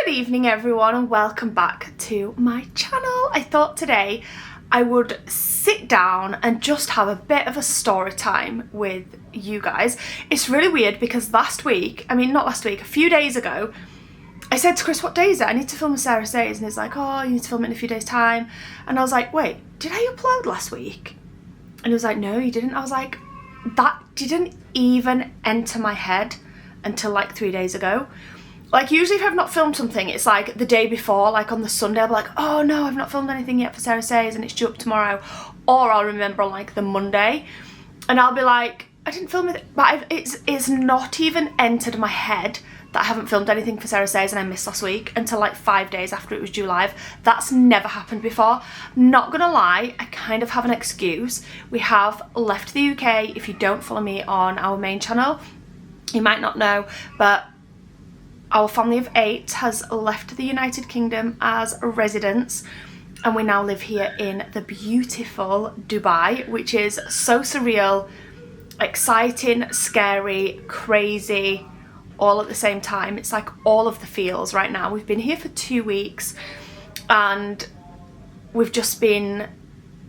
evening everyone and welcome back to my channel. I thought today I would sit down and just have a bit of a story time with you guys. It's really weird because a few days ago, I said to Chris, what day is it? I need to film a Sarah Says, and he's like, oh, you need to film it in a few days time. And I was like, wait, did I upload last week? And he was like, no, you didn't. I was like, that didn't even enter my head until like 3 days ago. Like usually if I've not filmed something, it's like the day before, like on the Sunday, I'll be like, oh no, I've not filmed anything yet for Sarah Says and it's due up tomorrow. Or I'll remember on like the Monday and I'll be like, I didn't film it, but it's not even entered my head that I haven't filmed anything for Sarah Says and I missed last week until like 5 days after it was due live. That's never happened before. Not gonna lie, I kind of have an excuse. We have left the UK. If you don't follow me on our main channel, you might not know, but our family of 8 has left the United Kingdom as residents and we now live here in the beautiful Dubai, which is so surreal, exciting, scary, crazy, all at the same time. It's like all of the feels right now. We've been here for 2 weeks and we've just been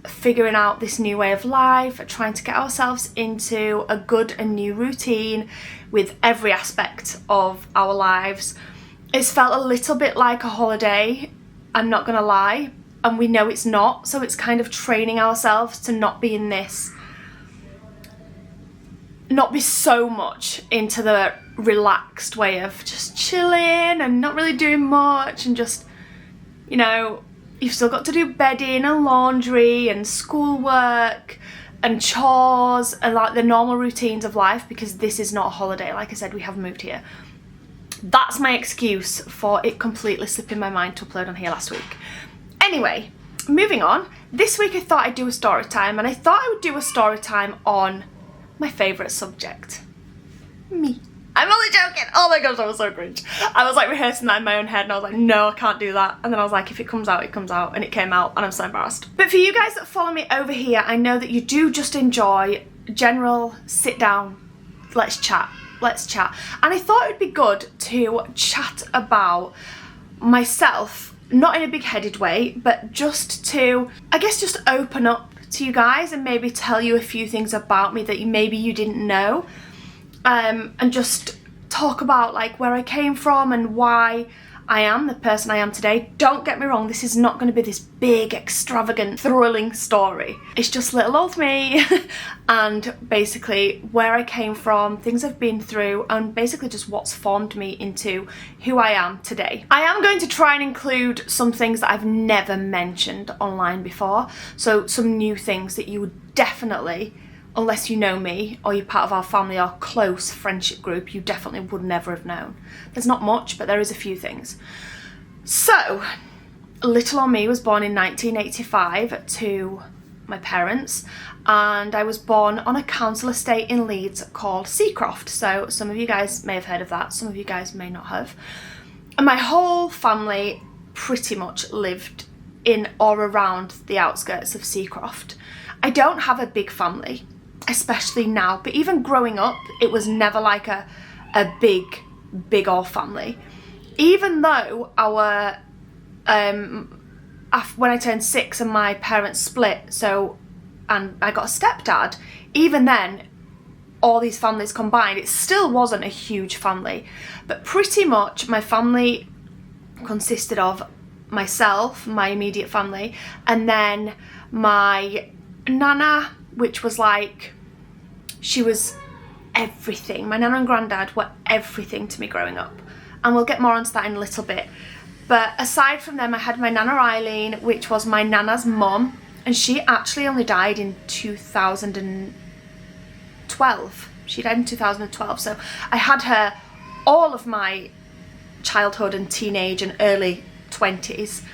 figuring out this new way of life, trying to get ourselves into a good and new routine with every aspect of our lives. It's felt a little bit like a holiday, I'm not gonna lie, and we know it's not, so it's kind of training ourselves to not be so much into the relaxed way of just chilling and not really doing much and just, you know, you've still got to do bedding and laundry and schoolwork and chores and like the normal routines of life, because this is not a holiday. Like I said, we have moved here. That's my excuse for it completely slipping my mind to upload on here last week. Anyway, moving on. This week I thought I'd do a story time, and I thought I would do a story time on my favourite subject. Me. I'm only joking. Oh my gosh, that was so cringe. I was like rehearsing that in my own head and I was like, no, I can't do that. And then I was like, if it comes out, it comes out. And it came out and I'm so embarrassed. But for you guys that follow me over here, I know that you do just enjoy general sit down, let's chat. And I thought it would be good to chat about myself, not in a big-headed way, but just to, I guess, just open up to you guys and maybe tell you a few things about me that maybe you didn't know. And just talk about like where I came from and why I am the person I am today. Don't get me wrong, this is not going to be this big, extravagant, thrilling story. It's just little old me and basically where I came from, things I've been through, and basically just what's formed me into who I am today. I am going to try and include some things that I've never mentioned online before, so some new things that you would definitely, unless you know me or you're part of our family or close friendship group, you definitely would never have known. There's not much, but there is a few things. So, little on me was born in 1985 to my parents, and I was born on a council estate in Leeds called Seacroft. So some of you guys may have heard of that, some of you guys may not have. And my whole family pretty much lived in or around the outskirts of Seacroft. I don't have a big family, especially now, but even growing up, it was never like a big old family. Even though our when I turned 6 and my parents split, and I got a stepdad, even then, all these families combined, it still wasn't a huge family. But pretty much my family consisted of myself, my immediate family, and then my nana, which was like, she was everything. My nana and granddad were everything to me growing up, and we'll get more onto that in a little bit. But aside from them, I had my nana Eileen, which was my nana's mum, and she actually only died in 2012. She died in 2012, so I had her all of my childhood and teenage and early 20s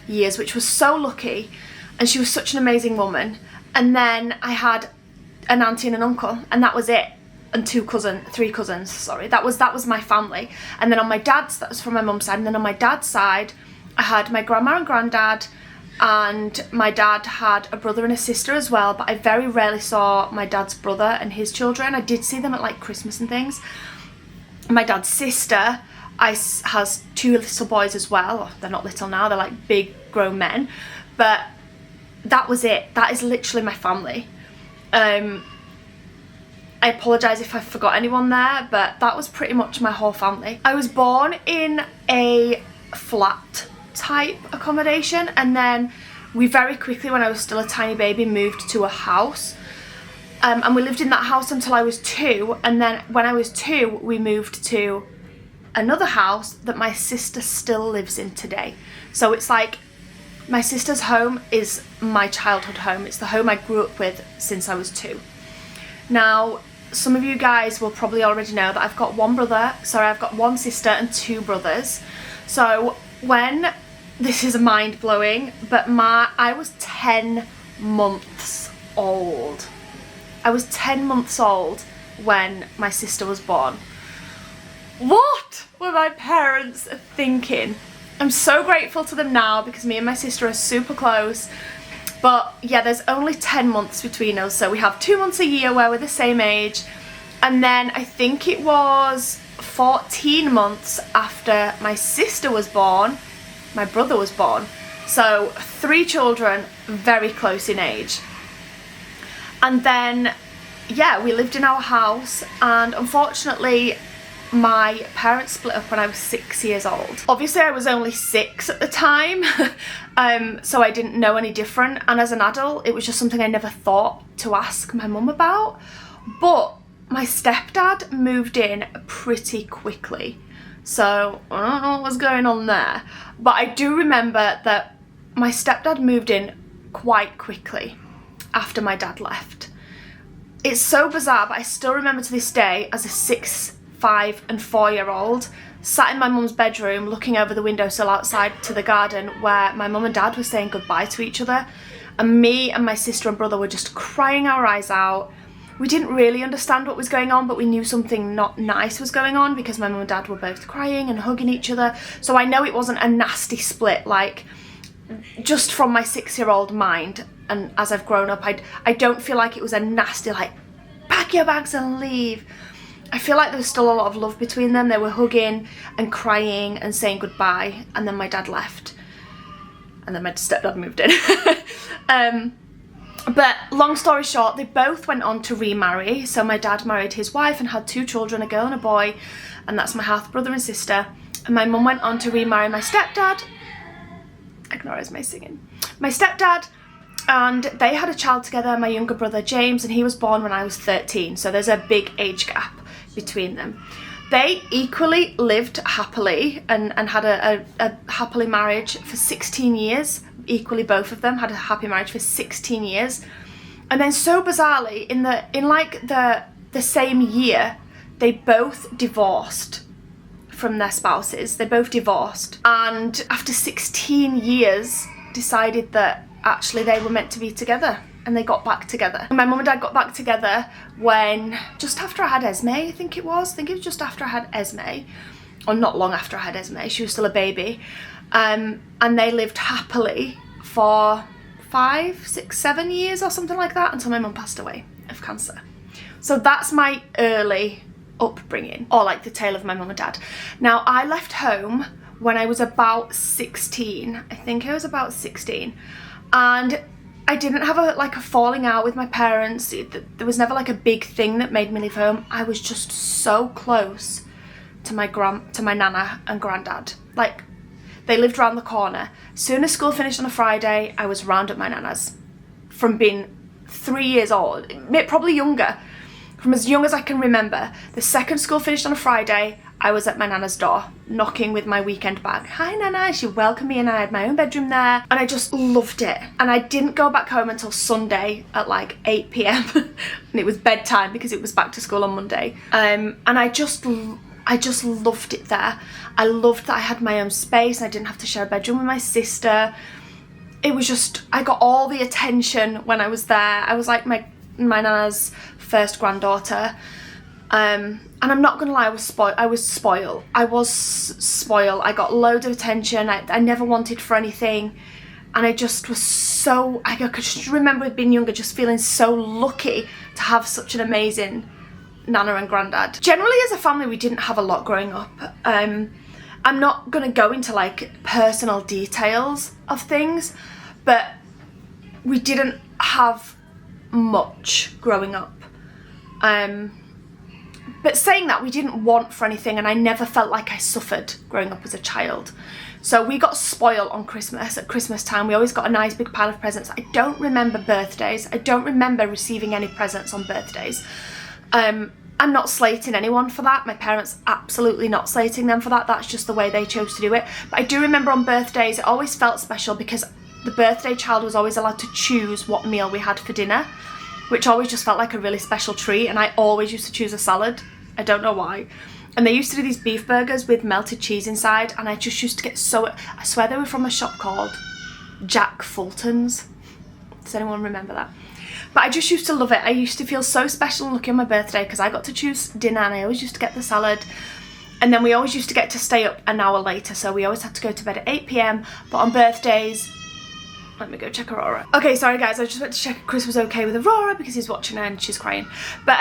years, which was so lucky, and she was such an amazing woman. And then I had an auntie and an uncle, and that was it. And 3 cousins, sorry. That was my family. And then on my dad's, that was from my mum's side, and then on my dad's side, I had my grandma and granddad, and my dad had a brother and a sister as well, but I very rarely saw my dad's brother and his children. I did see them at like Christmas and things. My dad's sister has 2 little boys as well. They're not little now, they're like big grown men, but that was it. That is literally my family. I apologise if I forgot anyone there, but that was pretty much my whole family. I was born in a flat type accommodation, and then we very quickly, when I was still a tiny baby, moved to a house. And we lived in that house until I was 2, and then when I was 2 we moved to another house that my sister still lives in today. So it's like my sister's home is my childhood home. It's the home I grew up with since I was 2. Now, some of you guys will probably already know that I've got one sister and 2 brothers. So when, this is mind blowing, but I was 10 months old. I was 10 months old when my sister was born. What were my parents thinking? I'm so grateful to them now because me and my sister are super close. But yeah, there's only 10 months between us, so we have 2 months a year where we're the same age. And then I think it was 14 months after my sister was born, my brother was born. So 3 children, very close in age. And then, yeah, we lived in our house, and unfortunately my parents split up when I was 6 years old. Obviously I was only 6 at the time, so I didn't know any different, and as an adult it was just something I never thought to ask my mum about. But my stepdad moved in pretty quickly, so I don't know what was going on there. But I do remember that my stepdad moved in quite quickly after my dad left. It's so bizarre, but I still remember to this day as a 6, 5 and 4-year-old sat in my mum's bedroom looking over the windowsill outside to the garden where my mum and dad were saying goodbye to each other, and me and my sister and brother were just crying our eyes out. We didn't really understand what was going on, but we knew something not nice was going on because my mum and dad were both crying and hugging each other. So I know it wasn't a nasty split, like, just from my 6-year-old mind, and as I've grown up, I don't feel like it was a nasty, like, pack your bags and leave. I feel like there was still a lot of love between them. They were hugging and crying and saying goodbye, and then my dad left, and then my stepdad moved in. But long story short, they both went on to remarry. So my dad married his wife and had 2 children, a girl and a boy, and that's my half brother and sister. And my mum went on to remarry my stepdad. Ignore Esme singing. My stepdad, and they had a child together, my younger brother James, and he was born when I was 13. So there's a big age gap between them. They equally lived happily and had a happily marriage for 16 years. Equally, both of them had a happy marriage for 16 years. And then so bizarrely, in the same year, they both divorced from their spouses. They both divorced, and after 16 years decided that actually they were meant to be together, and they got back together. And my mum and dad got back together when, just after I had Esme, I think it was just after I had Esme, or not long after I had Esme. She was still a baby. And they lived happily for 5, 6, 7 years or something like that until my mum passed away of cancer. So that's my early upbringing, or like the tale of my mum and dad. Now, I left home when I was about 16. I think I was about 16. And I didn't have a falling out with my parents. There was never like a big thing that made me leave home. I was just so close to my nana and granddad. Like, they lived around the corner. Soon as school finished on a Friday, I was round at my nana's. From being 3 years old, probably younger, from as young as I can remember. The second school finished on a Friday, I was at my nana's door, knocking with my weekend bag. Hi Nana, she welcomed me, and I had my own bedroom there, and I just loved it. And I didn't go back home until Sunday at like 8 p.m. and it was bedtime because it was back to school on Monday. And I just loved it there. I loved that I had my own space and I didn't have to share a bedroom with my sister. It was just, I got all the attention when I was there. I was like my nana's first granddaughter. And I'm not gonna lie, I was spoiled. I got loads of attention. I never wanted for anything. And I just was so, I could just remember being younger, just feeling so lucky to have such an amazing Nana and Grandad. Generally as a family we didn't have a lot growing up. I'm not going to go into like personal details of things, but we didn't have much growing up. But saying that, we didn't want for anything, and I never felt like I suffered growing up as a child. So we got spoiled on Christmas. At Christmas time, we always got a nice big pile of presents. I don't remember birthdays. I don't remember receiving any presents on birthdays. I'm not slating anyone for that. My parents, absolutely not slating them for that. That's just the way they chose to do it. But I do remember on birthdays, it always felt special because the birthday child was always allowed to choose what meal we had for dinner, which always just felt like a really special treat. And I always used to choose a salad. I don't know why. And they used to do these beef burgers with melted cheese inside, and I just used to get so... I swear they were from a shop called Jack Fulton's. Does anyone remember that? But I just used to love it. I used to feel so special and lucky on my birthday because I got to choose dinner, and I always used to get the salad. And then we always used to get to stay up an hour later, so we always had to go to bed at 8 p.m. But on birthdays... Let me go check Aurora. Okay, sorry guys, I just went to check if Chris was okay with Aurora because he's watching her and she's crying. But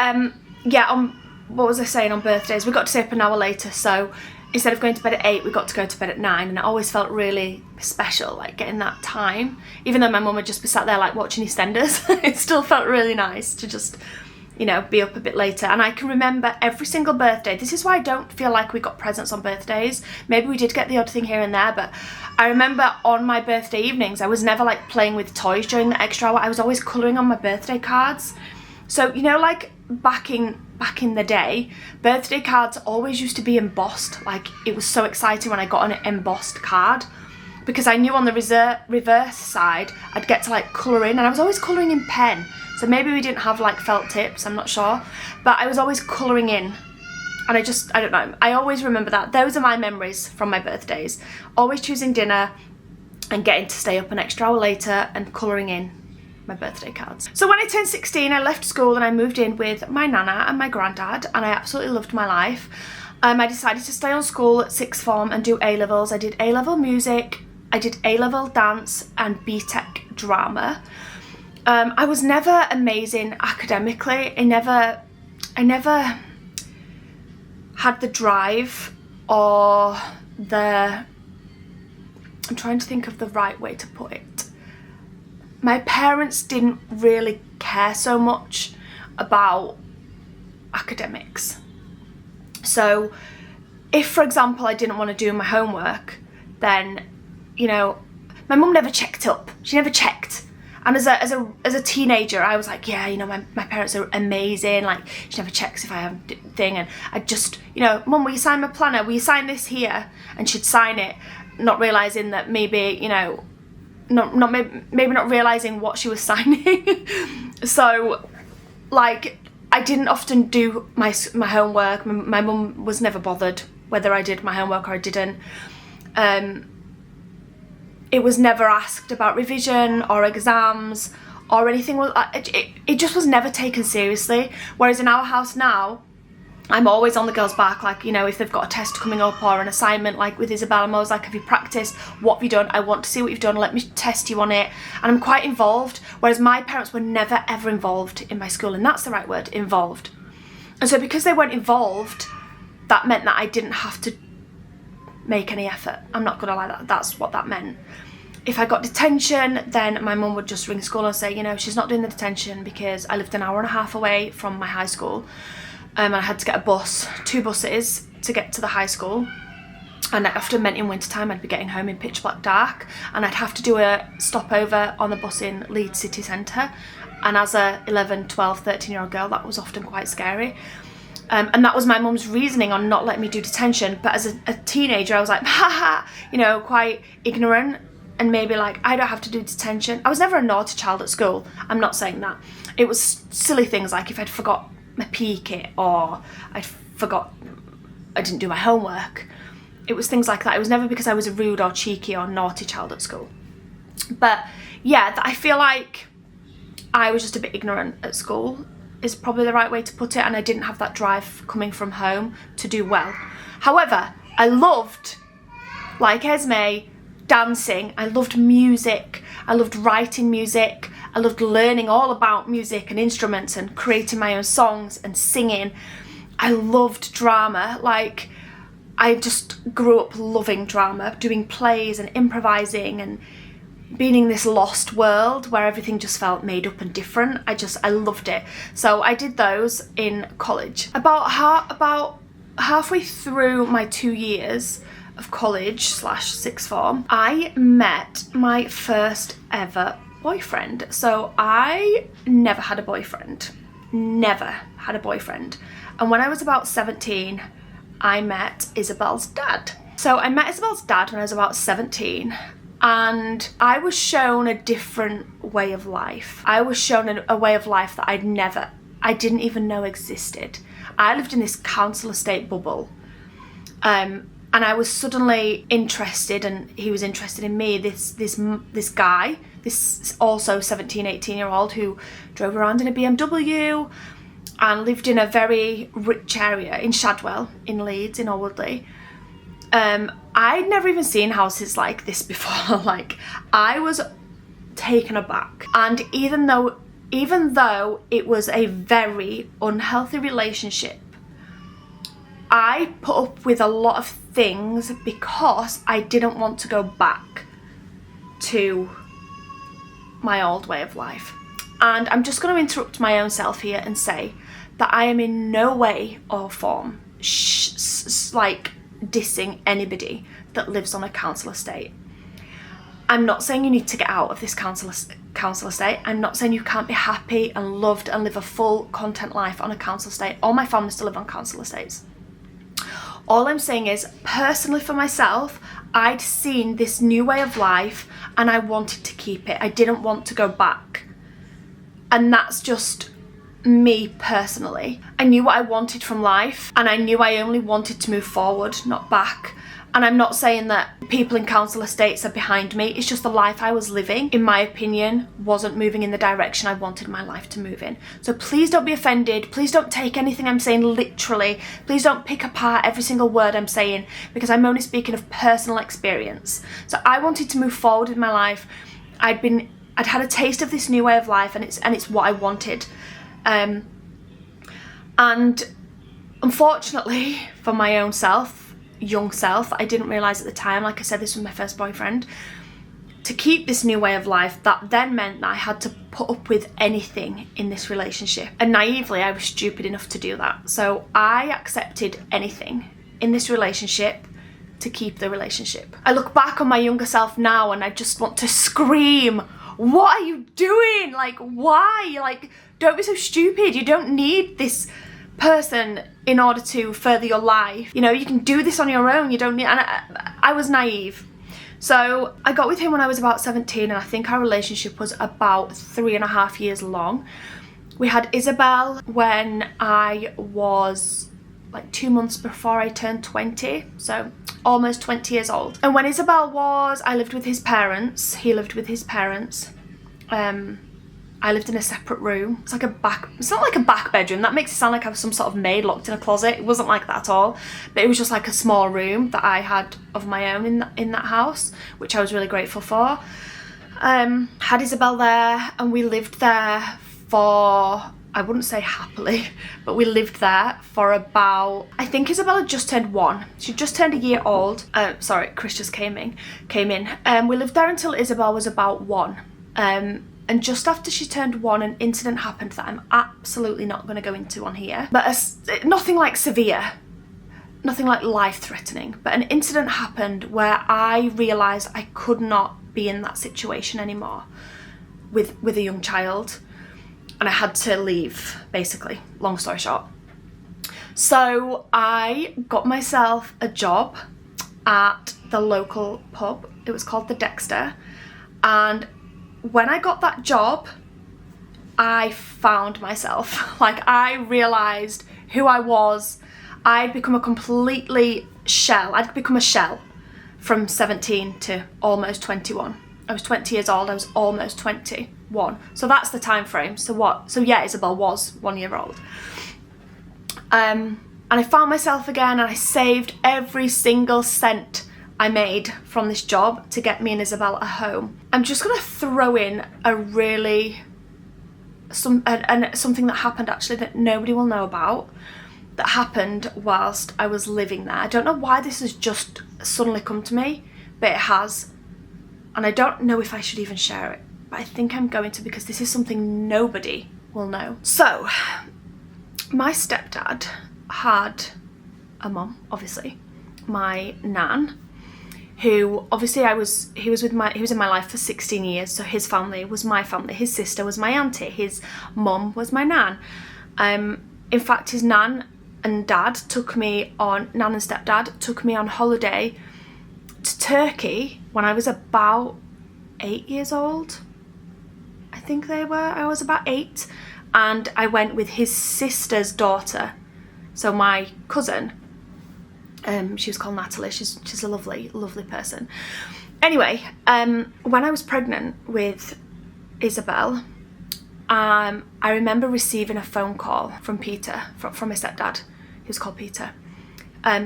yeah, what was I saying, on birthdays, we got to stay up an hour later, so instead of going to bed at 8, we got to go to bed at 9, and it always felt really special, like getting that time. Even though my mum would just be sat there like watching EastEnders, it still felt really nice to just, you know, be up a bit later. And I can remember every single birthday. This is why I don't feel like we got presents on birthdays. Maybe we did get the odd thing here and there, but I remember on my birthday evenings, I was never like playing with toys during the extra hour. I was always colouring on my birthday cards. So, you know, like back in the day, birthday cards always used to be embossed. Like, it was so exciting when I got an embossed card, because I knew on the reverse side I'd get to like colour in, and I was always colouring in pen. So maybe we didn't have like felt tips, I'm not sure, but I was always colouring in, and I don't know, I always remember that. Those are my memories from my birthdays, always choosing dinner and getting to stay up an extra hour later and colouring in my birthday cards. So when I turned 16, I left school and I moved in with my nana and my granddad, and I absolutely loved my life. I decided to stay on school at sixth form and do A-levels. I did A-level music, I did A-level dance and BTEC drama. I was never amazing academically. I never had the drive or the... I'm trying to think of the right way to put it. My parents didn't really care so much about academics. So if, for example, I didn't want to do my homework, then, you know, my mum never checked up. She never checked. And as a teenager, I was like, yeah, you know, my parents are amazing. Like, she never checks if I have a thing. And I just, you know, Mum, will you sign my planner? Will you sign this here? And she'd sign it, not realising that maybe, you know, maybe not realising what she was signing. So, like, I didn't often do my homework. My mum was never bothered whether I did my homework or I didn't. It was never asked about revision or exams or anything. It just was never taken seriously. Whereas in our house now, I'm always on the girls' back, like, you know, if they've got a test coming up or an assignment, like with Isabel, I'm always like, have you practiced? What have you done? I want to see what you've done. Let me test you on it. And I'm quite involved, whereas my parents were never, ever involved in my school, and that's the right word, involved. And so because they weren't involved, that meant that I didn't have to make any effort. I'm not gonna lie, that's what that meant. If I got detention, then my mum would just ring school and say, you know, she's not doing the detention because I lived an hour and a half away from my high school. And I had to get a bus, 2 buses to get to the high school. And that often meant in winter time I'd be getting home in pitch black dark, and I'd have to do a stopover on the bus in Leeds city centre. And as a 11, 12, 13-year-old girl, that was often quite scary. And that was my mum's reasoning on not letting me do detention. But as a teenager, I was like, haha, you know, quite ignorant, and maybe like, I don't have to do detention. I was never a naughty child at school, I'm not saying that. It was silly things like if I'd forgot my PE kit or I didn't do my homework. It was things like that. It was never because I was a rude or cheeky or naughty child at school. But yeah, I feel like I was just a bit ignorant at school is probably the right way to put it, and I didn't have that drive coming from home to do well. However, I loved, like Esme, dancing. I loved music. I loved writing music. I loved learning all about music and instruments and creating my own songs and singing. I loved drama. Like, I just grew up loving drama, doing plays and improvising and being in this lost world where everything just felt made up and different. I loved it. So I did those in college. About halfway through my 2 years of college / sixth form, I met my first ever boyfriend. So I never had a boyfriend. Never had a boyfriend. And when I was about 17, I met Isabel's dad. So I met Isabel's dad when I was about 17, and I was shown a different way of life. I was shown a way of life that I didn't even know existed. I lived in this council estate bubble, and I was suddenly interested, and he was interested in me, this guy, this also 17, 18-year-old who drove around in a BMW and lived in a very rich area in Shadwell, in Leeds, in Alwoodley. I'd never even seen houses like this before. Like, I was taken aback. And even though it was a very unhealthy relationship, I put up with a lot of things because I didn't want to go back to my old way of life. And I'm just going to interrupt my own self here and say that I am in no way or form like dissing anybody that lives on a council estate. I'm not saying you need to get out of this council estate. I'm not saying you can't be happy and loved and live a full content life on a council estate. All my family still live on council estates. All I'm saying is, personally for myself, I'd seen this new way of life and I wanted to keep it. I didn't want to go back. And that's just me personally. I knew what I wanted from life, and I knew I only wanted to move forward, not back. And I'm not saying that people in council estates are behind me. It's just the life I was living, in my opinion, wasn't moving in the direction I wanted my life to move in. So please don't be offended. Please don't take anything I'm saying literally. Please don't pick apart every single word I'm saying, because I'm only speaking of personal experience. So I wanted to move forward in my life. I'd had a taste of this new way of life, and it's what I wanted. And unfortunately for my own self, young self, I didn't realise at the time, like I said, this was my first boyfriend, to keep this new way of life, that then meant that I had to put up with anything in this relationship. And naively, I was stupid enough to do that. So I accepted anything in this relationship to keep the relationship. I look back on my younger self now and I just want to scream, what are you doing? Like, why? Like, don't be so stupid. You don't need this person in order to further your life. You know, you can do this on your own. You don't need... And I was naive. So I got with him when I was about 17, and I think our relationship was about 3.5 years long. We had Isabel when I was like 2 months before I turned 20, so almost 20 years old. And when Isabel was, I lived with his parents. He lived with his parents. I lived in a separate room. It's not like a back bedroom. That makes it sound like I was some sort of maid locked in a closet. It wasn't like that at all. But it was just like a small room that I had of my own in that house, which I was really grateful for. Had Isabel there, and we lived there for, I wouldn't say happily, but we lived there for about, I think Isabel had just turned 1. She just turned a year old. Sorry, Chris just came in. We lived there until Isabel was about 1. And just after she turned 1, an incident happened that I'm absolutely not going to go into on here. But nothing like severe, nothing like life-threatening. But an incident happened where I realised I could not be in that situation anymore with a young child. And I had to leave, basically, long story short. So I got myself a job at the local pub. It was called the Dexter. And when I got that job, I found myself. Like, I realised who I was. I'd become a completely shell. I'd become a shell from 17 to almost 21. I was 20 years old, I was almost 21. So that's the time frame. So yeah, Isabel was 1 year old. And I found myself again, and I saved every single cent I made from this job to get me and Isabel a home. I'm just gonna throw in something that happened actually that nobody will know about. that happened whilst I was living there. I don't know why this has just suddenly come to me, but it has. And I don't know if I should even share it, but I think I'm going to, because this is something nobody will know. So, my stepdad had a mum, obviously, my nan, who obviously he was in my life for 16 years, so his family was my family, his sister was my auntie, his mum was my nan. In fact, his nan and stepdad took me on holiday to Turkey when I was about 8 years old. I think they were. I was about 8, and I went with his sister's daughter, so my cousin. She was called Natalie. She's a lovely, lovely person. Anyway, when I was pregnant with Isabel, I remember receiving a phone call from Peter, from my stepdad, he was called Peter,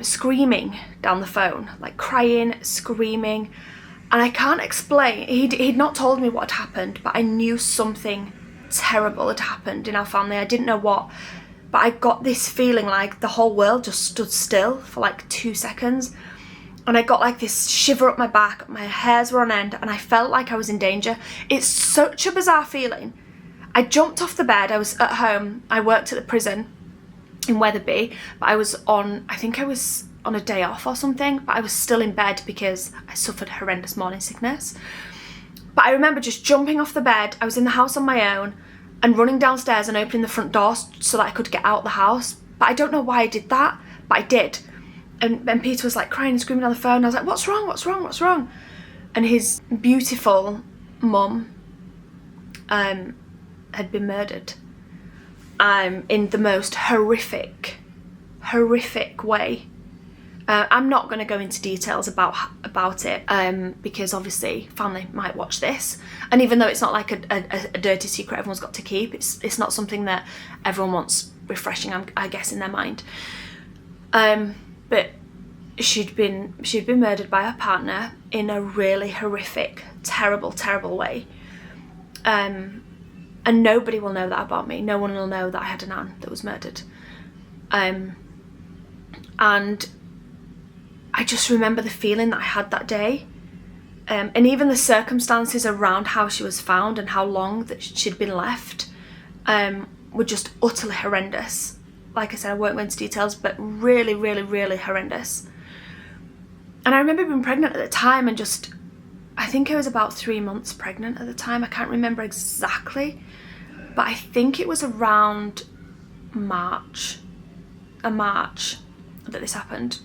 screaming down the phone, like crying, screaming, and I can't explain. He'd not told me what had happened, but I knew something terrible had happened in our family. I didn't know what, but I got this feeling like the whole world just stood still for like 2 seconds, and I got like this shiver up my back, my hairs were on end, and I felt like I was in danger. It's such a bizarre feeling. I jumped off the bed. I was at home. I worked at the prison in Wetherby, but I think I was on a day off or something, but I was still in bed because I suffered horrendous morning sickness. But I remember just jumping off the bed. I was in the house on my own and running downstairs and opening the front door so that I could get out the house. But I don't know why I did that, but I did. And Peter was like crying and screaming on the phone. I was like, what's wrong? What's wrong? What's wrong? And his beautiful mum had been murdered in the most horrific way. I'm not going to go into details about it because obviously family might watch this, and even though it's not like a dirty secret everyone's got to keep, it's not something that everyone wants refreshing, I guess, in their mind. But she'd been murdered by her partner in a really horrific, terrible way. And nobody will know that about me. No one will know that I had a nan that was murdered. And I just remember the feeling that I had that day. And even the circumstances around how she was found and how long that she'd been left were just utterly horrendous. Like I said, I won't go into details, but really, really, really horrendous. And I remember being pregnant at the time and I think I was about 3 months pregnant at the time. I can't remember exactly, but I think it was around March that this happened.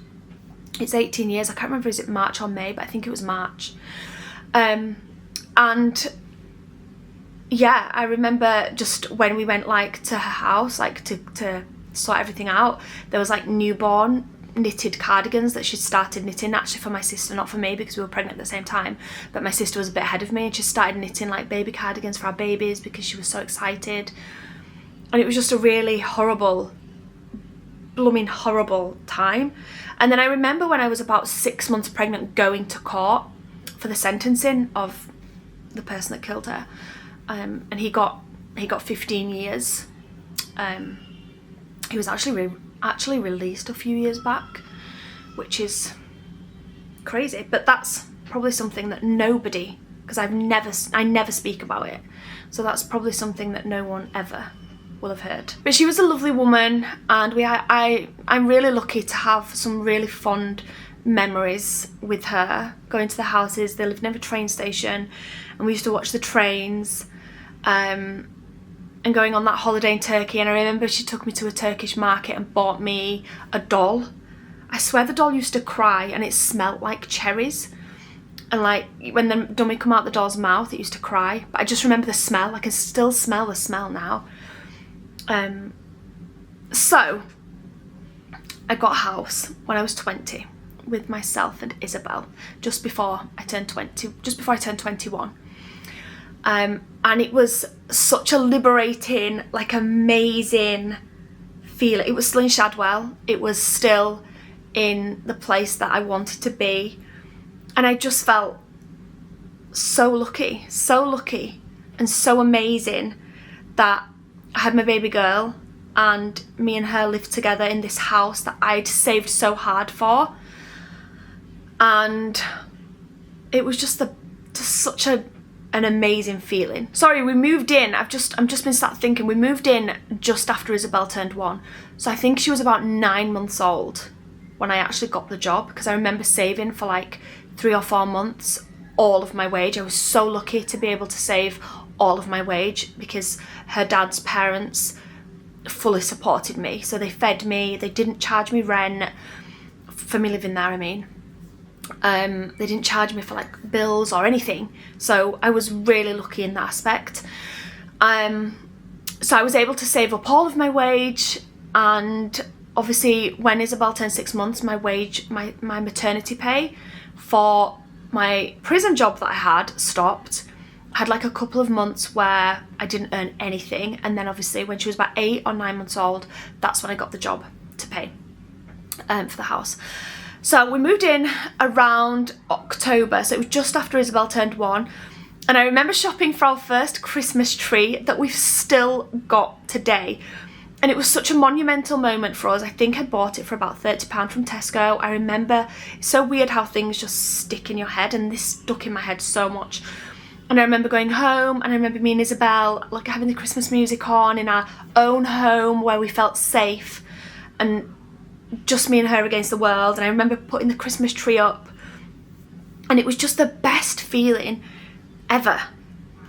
It's 18 years. I can't remember, is it March or May, but I think it was March. And yeah, I remember just when we went like to her house, like to sort everything out, there was like newborn knitted cardigans that she'd started knitting, actually for my sister, not for me, because we were pregnant at the same time, but my sister was a bit ahead of me and she started knitting like baby cardigans for our babies because she was so excited. And it was just a really horrible, blooming horrible time. And then I remember when I was about 6 months pregnant going to court for the sentencing of the person that killed her, and he got 15 years. He was actually released a few years back, which is crazy, but that's probably something that nobody, because I never speak about it, so that's probably something that no one ever will have heard. But she was a lovely woman, and I'm really lucky to have some really fond memories with her, going to the houses. They lived near a train station and we used to watch the trains, and going on that holiday in Turkey. And I remember she took me to a Turkish market and bought me a doll. I swear the doll used to cry and it smelled like cherries. And like when the dummy come out the doll's mouth, it used to cry. But I just remember the smell. I can still smell the smell now. So I got a house when I was 20 with myself and Isabel, just before I turned 21. And it was such a liberating, like amazing feeling. It was still in Shadwell. It was still in the place that I wanted to be. And I just felt so lucky and so amazing that I had my baby girl and me and her lived together in this house that I'd saved so hard for. And it was just such an amazing feeling. Sorry, we moved in, I'm just been sat thinking, we moved in just after Isabel turned 1. So I think she was about 9 months old when I actually got the job, because I remember saving for like 3 or 4 months all of my wage. I was so lucky to be able to save all of my wage because her dad's parents fully supported me. So they fed me, they didn't charge me rent for me living there, I mean. They didn't charge me for like bills or anything. So I was really lucky in that aspect. So I was able to save up all of my wage, and obviously when Isabel turned 6 months, my wage, my maternity pay for my prison job that I had stopped. I had like a couple of months where I didn't earn anything, and then obviously when she was about 8 or 9 months old, that's when I got the job to pay for the house. So we moved in around October, so it was just after Isabel turned 1, and I remember shopping for our first Christmas tree that we've still got today. And it was such a monumental moment for us. I think I bought it for about £30 from Tesco. I remember, it's so weird how things just stick in your head, and this stuck in my head so much. And I remember going home, and I remember me and Isabel like having the Christmas music on in our own home where we felt safe, and just me and her against the world. And I remember putting the Christmas tree up, and it was just the best feeling ever.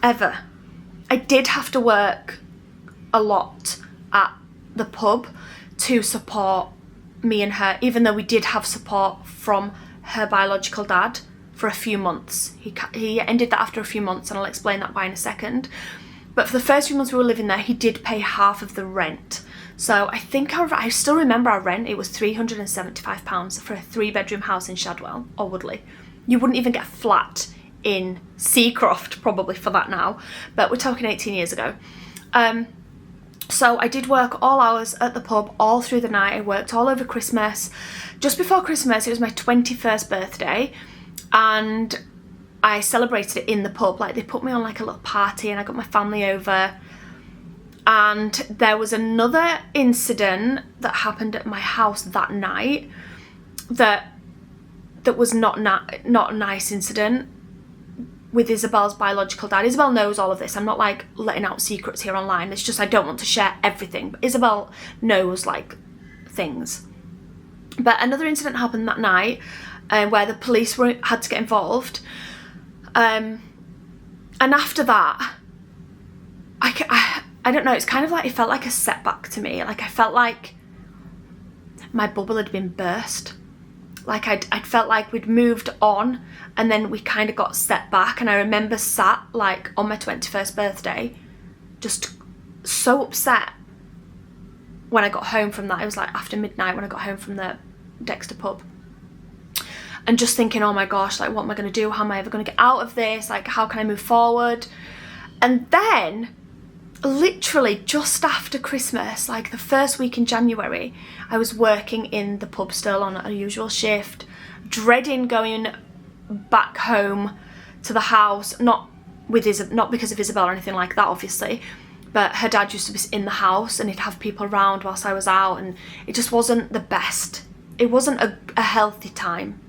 I did have to work a lot at the pub to support me and her, even though we did have support from her biological dad for a few months. He ended that after a few months, and I'll explain that why in a second. But for the first few months we were living there, he did pay half of the rent. So I think I still remember our rent. It was £375 for a 3-bedroom house in Shadwell or Woodley. You wouldn't even get a flat in Seacroft probably for that now, but we're talking 18 years ago. So I did work all hours at the pub all through the night. I worked all over Christmas. Just before Christmas, it was my 21st birthday, and I celebrated it in the pub. Like, they put me on like a little party, and I got my family over. And there was another incident that happened at my house that night that was not a nice incident with Isabel's biological dad. Isabel knows all of this. I'm not like letting out secrets here online. It's just I don't want to share everything. But Isabel knows like things. But another incident happened that night where the police had to get involved. And after that, I don't know, it's kind of like, it felt like a setback to me. Like, I felt like my bubble had been burst. Like, I'd felt like we'd moved on, and then we kind of got set back. And I remember sat like on my 21st birthday, just so upset when I got home from that. It was like after midnight when I got home from the Dexter pub. And just thinking, oh my gosh, like, what am I going to do? How am I ever going to get out of this? Like, how can I move forward? And then, literally just after Christmas, like the first week in January, I was working in the pub still on a usual shift, dreading going back home to the house, not because of Isabel or anything like that, obviously, but her dad used to be in the house and he'd have people around whilst I was out, and it just wasn't the best. It wasn't a healthy time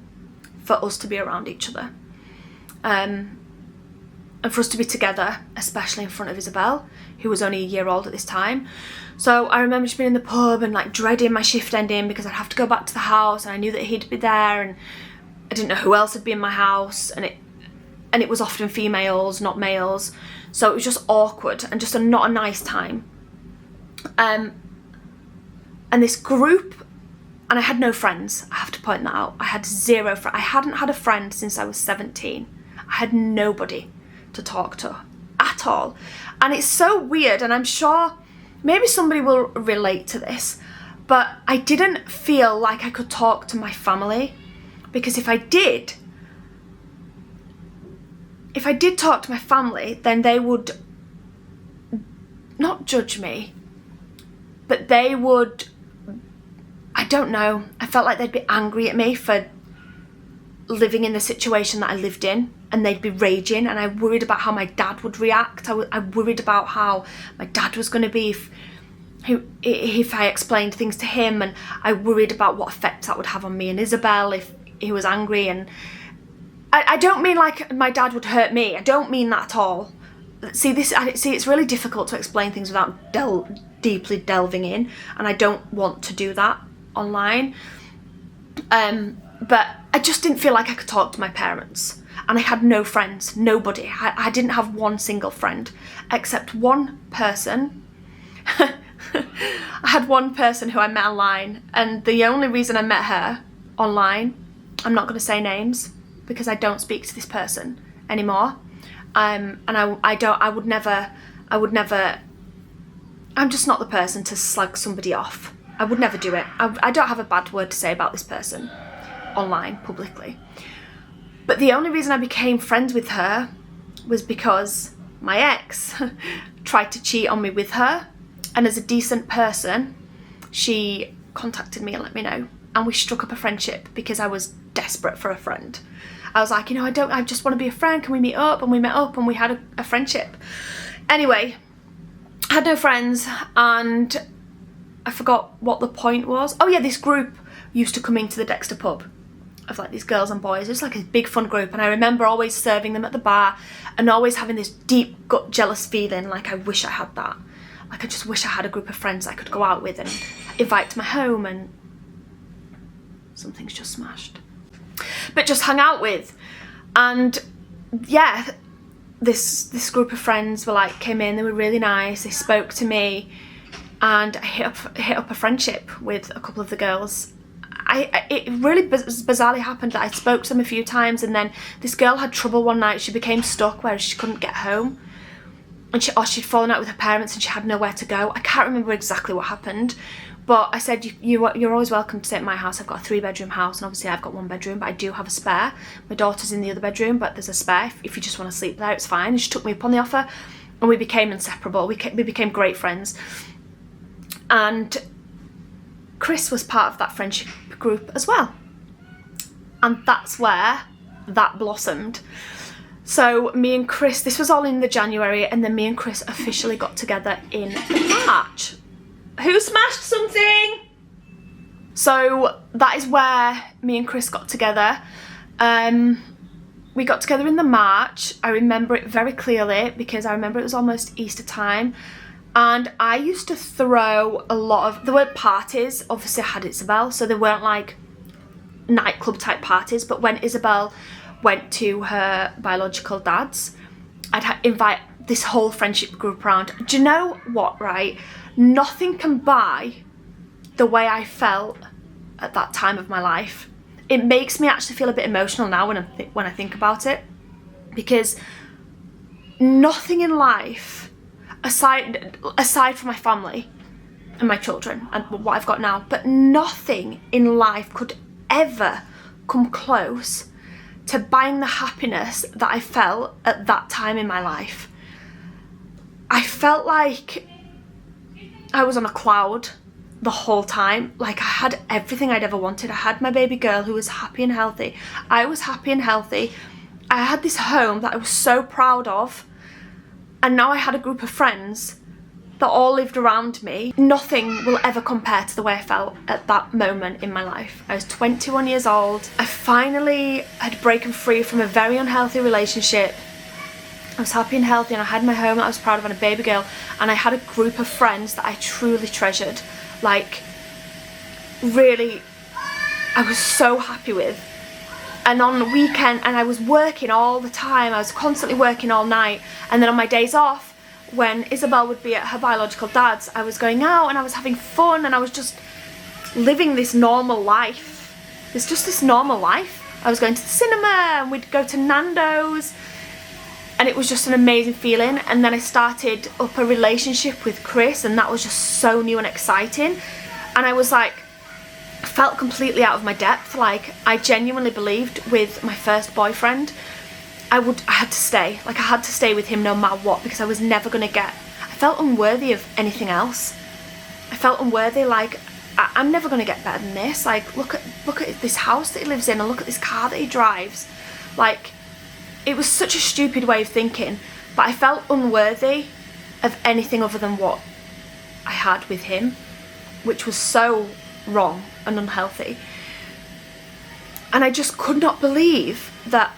for us to be around each other. And for us to be together, especially in front of Isabel, who was only a year old at this time. So I remember just being in the pub and like dreading my shift ending because I'd have to go back to the house, and I knew that he'd be there, and I didn't know who else would be in my house, and it was often females, not males. So it was just awkward and just not a nice time. And this group, and I had no friends, I have to point that out. I had 0 friends. I hadn't had a friend since I was 17. I had nobody to talk to at all. And it's so weird, and I'm sure maybe somebody will relate to this, but I didn't feel like I could talk to my family, because if I did talk to my family, then they would not judge me, but they would, I don't know, I felt like they'd be angry at me for living in the situation that I lived in, and they'd be raging, and I worried about how my dad would react. I worried about how my dad was going to be if I explained things to him, and I worried about what effect that would have on me and Isabel if he was angry. And I don't mean like my dad would hurt me. I don't mean that at all. See, it's really difficult to explain things without deeply delving in, and I don't want to do that online. But I just didn't feel like I could talk to my parents, and I had no friends, nobody. I didn't have one single friend, except one person. I had one person who I met online, and the only reason I met her online, I'm not going to say names because I don't speak to this person anymore. And I would never, I'm just not the person to slag somebody off. I would never do it. I don't have a bad word to say about this person online, publicly. But the only reason I became friends with her was because my ex tried to cheat on me with her. And as a decent person, she contacted me and let me know. And we struck up a friendship because I was desperate for a friend. I was like, I just want to be a friend. Can we meet up? And we met up and we had a friendship. Anyway, I had no friends, and I forgot what the point was. Oh yeah, this group used to come into the Dexter pub of like these girls and boys. It was like a big fun group, and I remember always serving them at the bar and always having this deep gut jealous feeling like I wish I had that. Like I just wish I had a group of friends I could go out with and invite to my home, and something's just smashed. But just hung out with. And yeah, this group of friends were like, came in, they were really nice, they spoke to me, and I hit up a friendship with a couple of the girls. It really bizarrely happened that I spoke to them a few times, and then this girl had trouble one night. She became stuck where she couldn't get home, and she'd fallen out with her parents and she had nowhere to go. I can't remember exactly what happened, but I said, you're always welcome to stay at my house. I've got a 3-bedroom house, and obviously I've got 1 bedroom, but I do have a spare. My daughter's in the other bedroom, but there's a spare. If you just want to sleep there, it's fine. And she took me up on the offer, and we became inseparable. We became great friends. And Chris was part of that friendship group as well. And that's where that blossomed. So me and Chris, this was all in the January, and then me and Chris officially got together in March. Who smashed something? So that is where me and Chris got together. We got together in the March. I remember it very clearly because I remember it was almost Easter time. And I used to throw a lot of, there weren't parties, obviously I had Isabel, so they weren't like nightclub type parties, but when Isabel went to her biological dad's, I'd invite this whole friendship group around. Do you know what, right? Nothing can buy the way I felt at that time of my life. It makes me actually feel a bit emotional now when I think about it, because nothing in life, aside from my family and my children and what I've got now, but nothing in life could ever come close to buying the happiness that I felt at that time in my life. I felt like I was on a cloud the whole time. Like I had everything I'd ever wanted. I had my baby girl who was happy and healthy. I was happy and healthy. I had this home that I was so proud of. And now I had a group of friends that all lived around me. Nothing will ever compare to the way I felt at that moment in my life. I was 21 years old. I finally had broken free from a very unhealthy relationship. I was happy and healthy, and I had my home that I was proud of and a baby girl, and I had a group of friends that I truly treasured. Like, really, I was so happy with. And on the weekend, and I was working all the time, I was constantly working all night, and then on my days off, when Isabel would be at her biological dad's, I was going out and I was having fun, and I was just living this normal life. It's just this normal life. I was going to the cinema, and we'd go to Nando's, and it was just an amazing feeling. And then I started up a relationship with Chris, and that was just so new and exciting. And I was like, felt completely out of my depth. Like, I genuinely believed with my first boyfriend, I had to stay. Like, I had to stay with him no matter what, because I was never gonna I felt unworthy of anything else. I felt unworthy, like, I'm never gonna get better than this. Like, look at this house that he lives in, and look at this car that he drives. Like, it was such a stupid way of thinking, but I felt unworthy of anything other than what I had with him, which was so wrong and unhealthy. And I just could not believe that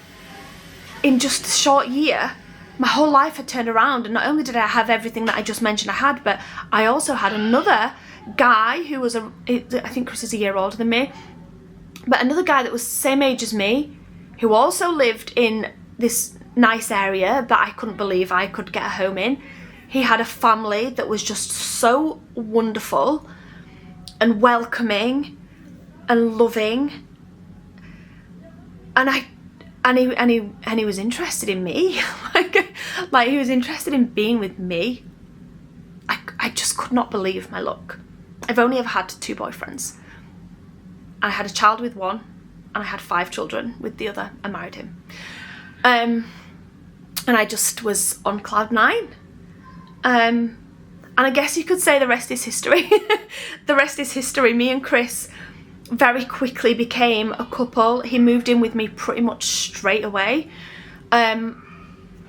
in just a short year, my whole life had turned around, and not only did I have everything that I just mentioned I had, but I also had another guy who was, I think Chris is a year older than me, but another guy that was the same age as me, who also lived in this nice area that I couldn't believe I could get a home in. He had a family that was just so wonderful and welcoming and loving, and he was interested in me. like he was interested in being with me. I just could not believe my luck. I've only ever had 2 boyfriends. I had a child with one, and I had 5 children with the other. I married him. And I just was on cloud 9. And I guess you could say the rest is history. The rest is history. Me and Chris very quickly became a couple. He moved in with me pretty much straight away.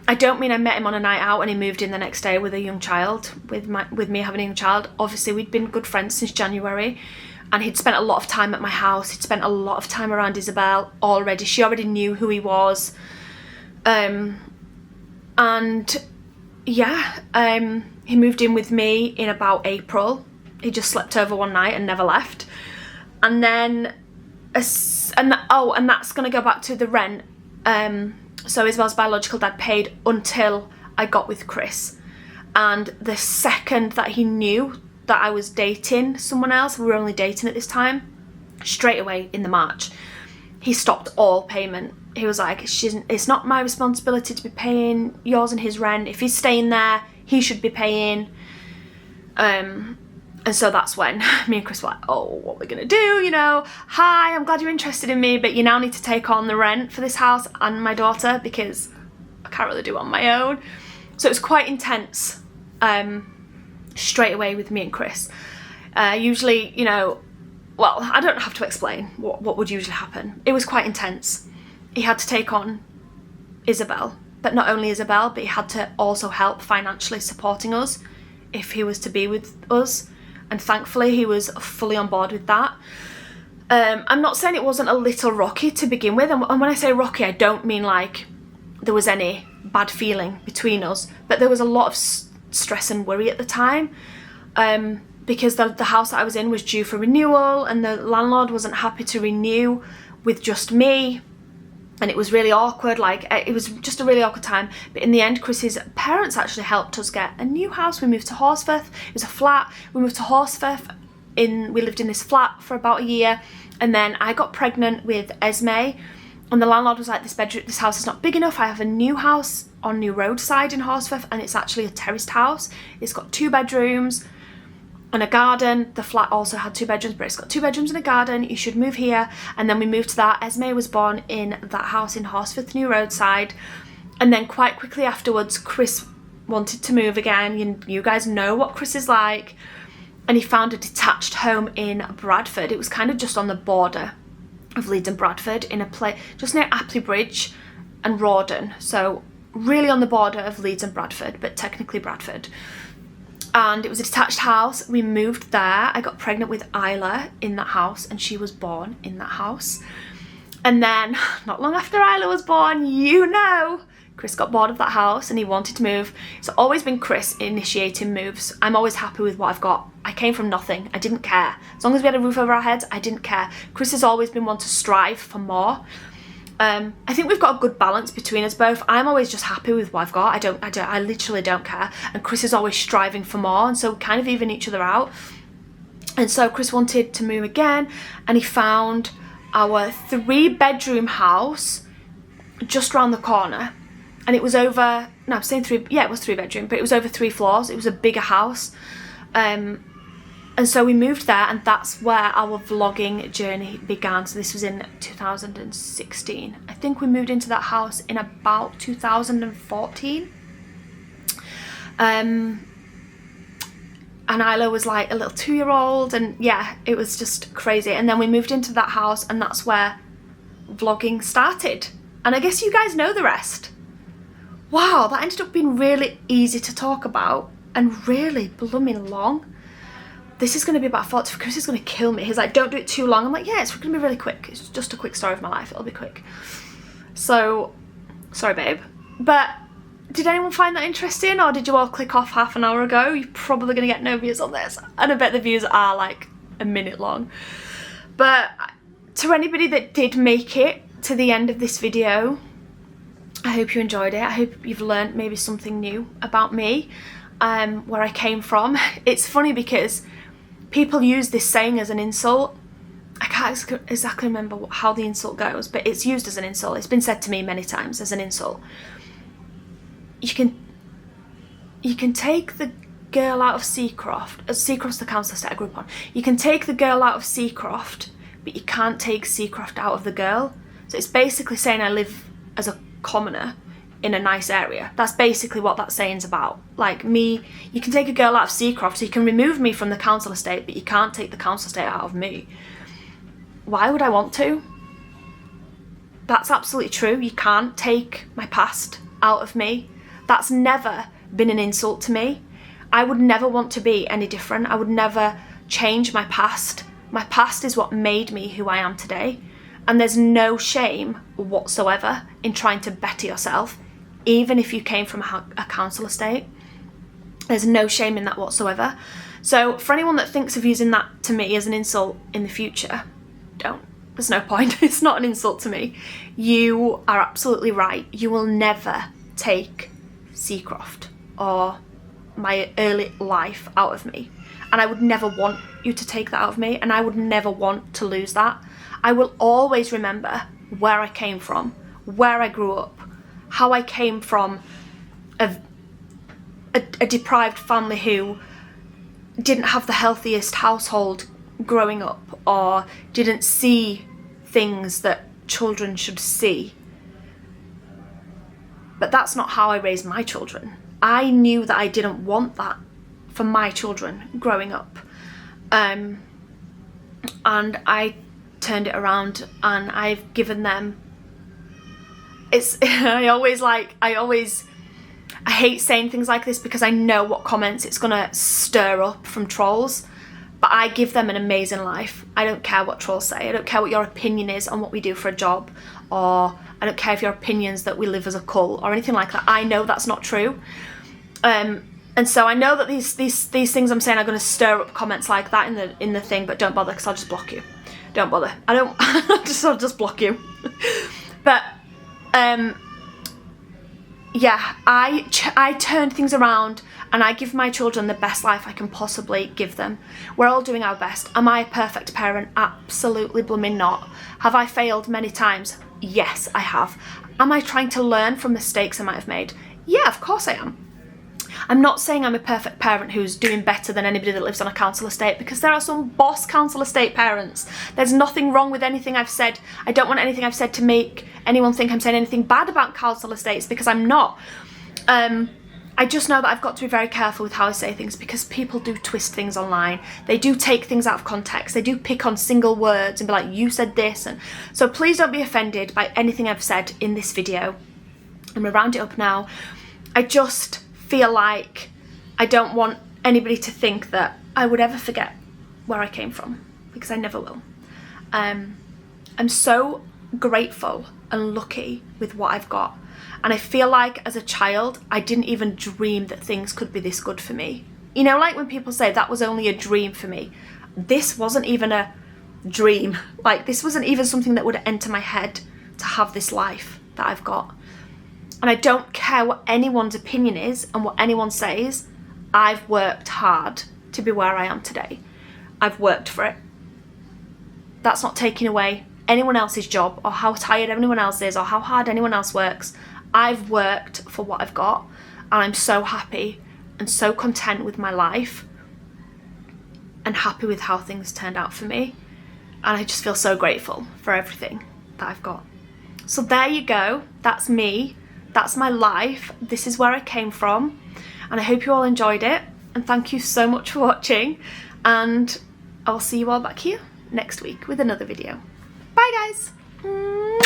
I don't mean I met him on a night out and he moved in the next day with a young child, with me having a young child. Obviously, we'd been good friends since January, and he'd spent a lot of time at my house. He'd spent a lot of time around Isabel already. She already knew who he was. And yeah, he moved in with me in about April. He just slept over one night and never left. And then, and that's going to go back to the rent. So Isabel's biological dad paid until I got with Chris. And the second that he knew that I was dating someone else, we were only dating at this time, straight away in the March, he stopped all payment. He was like, it's not my responsibility to be paying yours and his rent. If he's staying there, he should be paying. And so that's when me and Chris were like, oh, what are we going to do? You know, hi, I'm glad you're interested in me, but you now need to take on the rent for this house and my daughter because I can't really do it on my own. So it was quite intense straight away with me and Chris. Usually, you know, well, I don't have to explain what would usually happen. It was quite intense. He had to take on Isabel, but not only Isabel, but he had to also help financially supporting us if he was to be with us. And thankfully he was fully on board with that. I'm not saying it wasn't a little rocky to begin with, and when I say rocky, I don't mean like there was any bad feeling between us, but there was a lot of stress and worry at the time, because the house that I was in was due for renewal, and the landlord wasn't happy to renew with just me, and it was really awkward. Like, it was just a really awkward time. But in the end, Chris's parents actually helped us get a new house. We moved to Horsforth. It was a flat. We moved to Horsforth. We lived in this flat for about a year, and then I got pregnant with Esme, and the landlord was like, this house is not big enough. I have a new house on New Roadside in Horsforth, and it's actually a terraced house. It's got 2 bedrooms and a garden. The flat also had 2 bedrooms, but it's got 2 bedrooms and a garden. You should move here. And then we moved to that. Esme was born in that house in Horsforth, New Roadside. And then quite quickly afterwards, Chris wanted to move again. You guys know what Chris is like. And he found a detached home in Bradford. It was kind of just on the border of Leeds and Bradford, in a place just near Apley Bridge and Rawdon. So really on the border of Leeds and Bradford, but technically Bradford. And it was a detached house. We moved there. I got pregnant with Isla in that house, and she was born in that house. And then not long after Isla was born, you know, Chris got bored of that house and he wanted to move. It's always been Chris initiating moves. I'm always happy with what I've got. I came from nothing. I didn't care. As long as we had a roof over our heads, I didn't care. Chris has always been one to strive for more. I think we've got a good balance between us both. I'm always just happy with what I've got. I literally don't care. And Chris is always striving for more, and so we kind of even each other out. And so Chris wanted to move again, and he found our 3-bedroom house just round the corner. And it was over, no, I'm saying 3, yeah, it was 3-bedroom, but it was over 3 floors. It was a bigger house. And so we moved there, and that's where our vlogging journey began. So this was in 2016. I think we moved into that house in about 2014. And Isla was like a little 2-year-old, and yeah, it was just crazy. And then we moved into that house, and that's where vlogging started. And I guess you guys know the rest. Wow, that ended up being really easy to talk about and really blooming long. this is going to be about 40, Chris is going to kill me. He's like, don't do it too long. I'm like, yeah, it's going to be really quick. It's just a quick story of my life. It'll be quick. So, sorry, babe. But did anyone find that interesting, or did you all click off half an hour ago? You're probably going to get no views on this. And I bet the views are like a minute long. But to anybody that did make it to the end of this video, I hope you enjoyed it. I hope you've learned maybe something new about me, where I came from. It's funny because people use this saying as an insult. I can't exactly remember how the insult goes, but it's used as an insult. It's been said to me many times as an insult. You can take the girl out of Seacroft. Seacroft's the council estate I grew up on. You can take the girl out of Seacroft, but you can't take Seacroft out of the girl. So it's basically saying I live as a commoner in a nice area. That's basically what that saying's about. Like me, you can take a girl out of Seacroft, so you can remove me from the council estate, but you can't take the council estate out of me. Why would I want to? That's absolutely true. You can't take my past out of me. That's never been an insult to me. I would never want to be any different. I would never change my past. My past is what made me who I am today. And there's no shame whatsoever in trying to better yourself, even if you came from a council estate. There's no shame in that whatsoever. So for anyone that thinks of using that to me as an insult in the future, don't. There's no point. It's not an insult to me. You are absolutely right. You will never take Seacroft or my early life out of me. And I would never want you to take that out of me, and I would never want to lose that. I will always remember where I came from, where I grew up, how I came from a deprived family who didn't have the healthiest household growing up, or didn't see things that children should see. But that's not how I raised my children. I knew that I didn't want that for my children growing up. And I turned it around, and I've given them, I hate saying things like this because I know what comments it's gonna stir up from trolls, but I give them an amazing life. I don't care what trolls say. I don't care what your opinion is on what we do for a job, or I don't care if your opinion's that we live as a cult or anything like that. I know that's not true. And so I know that these things I'm saying are going to stir up comments like that in the thing, but don't bother, because I'll just block you. Don't bother. I'll just block you. But yeah, I turn things around, and I give my children the best life I can possibly give them. We're all doing our best. Am I a perfect parent? Absolutely blooming not. Have I failed many times? Yes, I have. Am I trying to learn from mistakes I might have made? Yeah, of course I am. I'm not saying I'm a perfect parent who's doing better than anybody that lives on a council estate, because there are some boss council estate parents. There's nothing wrong with anything I've said. I don't want anything I've said to make anyone think I'm saying anything bad about council estates, because I'm not. I just know that I've got to be very careful with how I say things, because people do twist things online. They do take things out of context. They do pick on single words and be like, you said this. And so please don't be offended by anything I've said in this video. I'm gonna round it up now. I just feel like I don't want anybody to think that I would ever forget where I came from, because I never will. I'm so grateful and lucky with what I've got. And I feel like as a child, I didn't even dream that things could be this good for me. You know, like when people say that was only a dream for me. This wasn't even a dream. Like, this wasn't even something that would enter my head to have this life that I've got. And I don't care what anyone's opinion is and what anyone says. I've worked hard to be where I am today. I've worked for it. That's not taking away anyone else's job, or how tired anyone else is, or how hard anyone else works. I've worked for what I've got, and I'm so happy and so content with my life, and happy with how things turned out for me. And I just feel so grateful for everything that I've got. So there you go. That's me. That's my life. This is where I came from, and I hope you all enjoyed it, and thank you so much for watching, and I'll see you all back here next week with another video. Bye guys.